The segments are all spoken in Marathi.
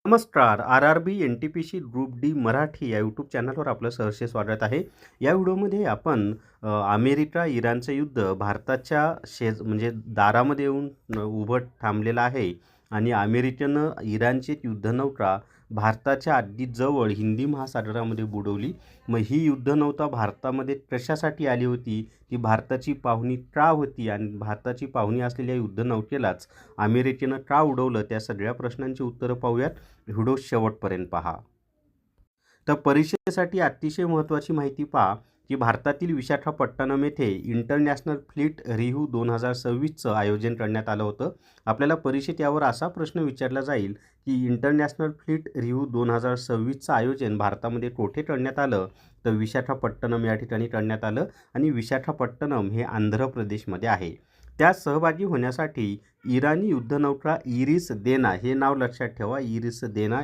नमस्कार. आर-आर-बी एन-टी-पी-सी ग्रुप डी मराठी या यूट्यूब चॅनलवर आपलं सहर्ष स्वागत आहे. या व्हिडिओमध्ये आपण अमेरिका इराणचं युद्ध भारताच्या म्हणजे दारामध्ये येऊन उभं थांबलेलं आहे आणि अमेरिकेनं इराणची युद्धनौका भारताच्या अगदी जवळ हिंदी महासागरामध्ये बुडवली. मग ही युद्धनौका भारतामध्ये कशासाठी आली होती, ती भारताची पाहुणी का होती आणि भारताची पाहुणी असलेल्या युद्धनौकेलाच अमेरिकेनं का उडवलं, त्या सगळ्या प्रश्नांची उत्तरं पाहूयात. व्हिडिओ शेवटपर्यंत पहा. तर परिषदेसाठी अतिशय महत्त्वाची माहिती पहा की भारतातील विशाखापट्टणम येथे इंटरनॅशनल फ्लीट रिव्ह्यू 2026चं आयोजन करण्यात आलं होतं. आपल्याला परीक्षेत यावर असा प्रश्न विचारला जाईल की इंटरनॅशनल फ्लीट रिव्ह्यू 2026चं आयोजन भारतामध्ये कोठे करण्यात आलं, तर विशाखापट्टणम या ठिकाणी करण्यात आलं आणि विशाखापट्टणम हे आंध्र प्रदेशमध्ये आहे. त्यात सहभागी होण्यासाठी इराणी युद्धनौका इरिस देना, हे नाव लक्षात ठेवा, इरिस देना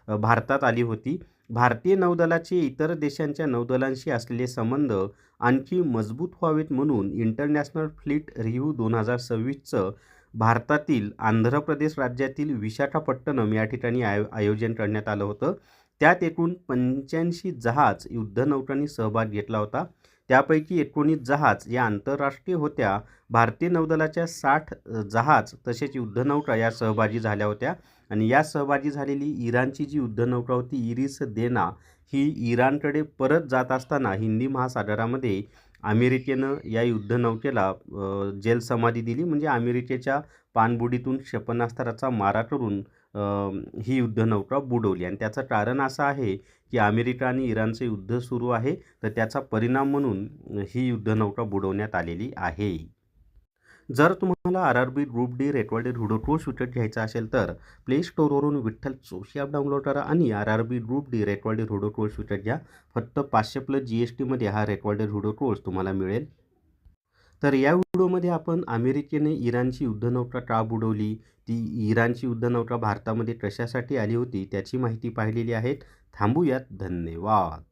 भारतात आली होती. भारतीय नौदलाचे इतर देशांच्या नौदलांशी असलेले संबंध आणखी मजबूत व्हावेत म्हणून इंटरनॅशनल फ्लीट रिव्ह्यू 2026चं भारतातील आंध्र प्रदेश राज्यातील विशाखापट्टणम या ठिकाणी आयोजन करण्यात आलं होतं. त्यात एकूण 85 जहाज युद्धनौकांनी सहभाग घेतला होता. त्यापैकी 19 जहाज या आंतरराष्ट्रीय होत्या. भारतीय नौदलाच्या 60 जहाज तसेच युद्धनौका या सहभागी झाल्या होत्या आणि या सहभागी झालेली इराणची जी युद्धनौका होती इरिस देना, ही इराणकडे परत जात असताना हिंदी महासागरामध्ये अमेरिकेनं या युद्धनौकेला जलसमाधी दिली. म्हणजे अमेरिकेच्या पाणबुडीतून क्षेपणास्त्राचा मारा करून ही युद्धनौका बुडवली आणि त्याचं कारण असं आहे की अमेरिका आणि इराणचं युद्ध सुरू आहे, तर त्याचा परिणाम म्हणून ही युद्धनौका बुडवण्यात आलेली आहे. जर तुम्हाला RRB group D recorded video course विकत घ्यायचा असेल तर प्ले स्टोअरवरून विठ्ठल जोशी ॲप डाउनलोड करा आणि RRB group D recorded video course विकत घ्या. फक्त 500+ GSTमध्ये हा रेकॉर्डेड व्हिडिओ कोर्स तुम्हाला मिळेल. तर या व्हिडिओमध्ये आपण अमेरिकेने इराणची युद्धनौका का बुडवली, ती इराणची युद्धनौका भारतामध्ये कशासाठी आली होती, त्याची माहिती पाहिलेली आहे. थांबूयात. धन्यवाद.